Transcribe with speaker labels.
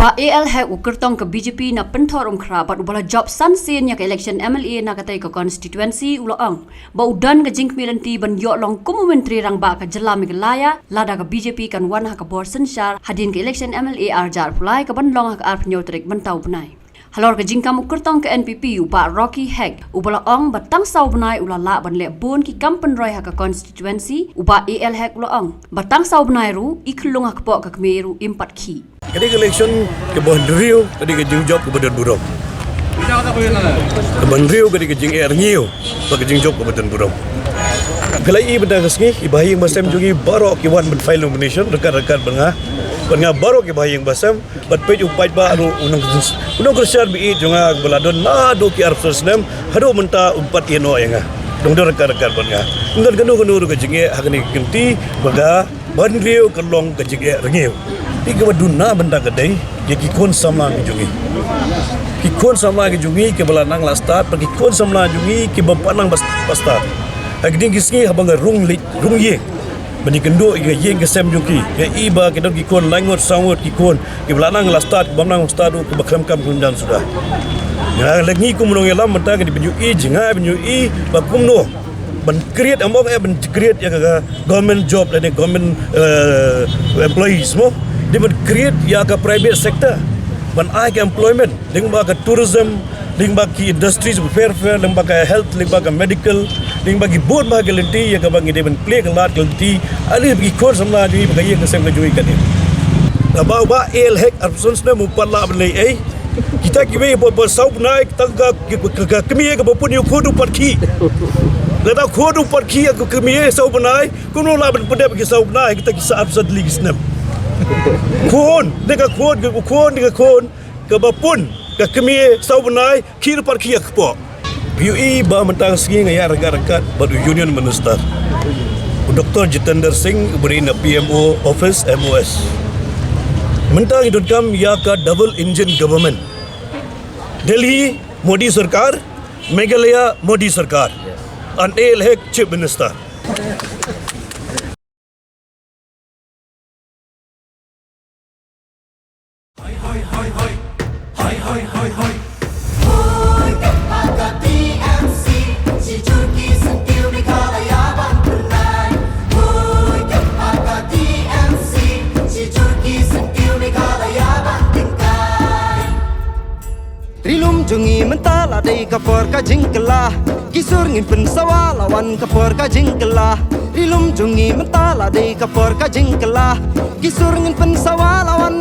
Speaker 1: Uba AL hai ukertong ke BJP na pentor umkra bat ubala job sansin yak election MLA na katai ke constituency ulang. Ba udan ke jing kemilanti ban yok long kumu menteri rang ba ke jelam gelaya lada ke BJP kan wan ha ke bor sensyar hadin ke election MLA arjar pulai ke ban long ha ke ar penyotrik bentau benai. Halor ke jingkam ukertong ke NPP uba Rocky Hack ubala ong batang sau benai ulala ban lek bun ki kampen roy ha ke constituency uba AL Hack ulang. Batang sau benai ru iklung ha ke pok ke kemeru impat ki.
Speaker 2: Kadi ke election ke Bandrio, kadi ke jing job ke Badan Burung. Ke Bandrio kadi ke jing air ngiu, ke jing job ke Badan Burung. Kelai benda kesni, ibahi yang basam jungi baru ke wan ben file nomination rekan-rekan bengah baru ke bahi yang basam, bat page upai baru unang kerja bi junga beladon na do ki arab sesnem, hado menta umpat ino yang dong rekan-rekan bengah. Ngan ganu ke jing hakni kenti bega Bandrio kelong ke jing air ngiu. Tiga baduna benda kedai, dia kikon sama jungi. Kikon sama jungi ke belanang lastat, pergi kikon sama jungi ke bepanang pastat. Agding kisni habang rung ye. Bani kendo iga yeng ke sem jungi. Ya iba ke dong kikon langot sangot kikon ke belanang lastat, ke belanang stadu ke bakam kundan sudah. Ya lagi ku menong yalam mentang ke dipenjui jengai penjui bakumno. Ben create among ben create ya government job dan government employees mo. Dia create ya ke private sector, ban ai ke employment, dengan bagi tourism, dengan bagi industries fair, dengan bagi health, dengan bagi medical, dengan bagi board bagi lenti ya ke bagi dia play ke lat lenti, ali bagi kor sama jadi bagi yang kesem kejuai kan dia. Nabau ba el hek absence na mupala beli kita kiwe bo sau naik tangga kemi ke bopun yu khodu parki. Lada khodu parki aku kemi sau naik, kuno la ben pede bagi sau naik kita kisah absent lagi snap. Kon dengan kon ke bapun ke kemi sau benai kir parki akpo BUE ba mentang segi ngaya rekat-rekat badu union minister Dr. Jitender Singh beri na PMO office MOS mentang idut kam ya ka double engine government Delhi Modi sarkar Meghalaya Modi sarkar and AL Hek chief minister
Speaker 3: Rilum jungi mentala dei kapor ka jingkela kisur ngin pen sawa lawan kapor ka jingkela Rilum jungi mentala dei kapor ka jingkela kisur ngin pen sawa lawan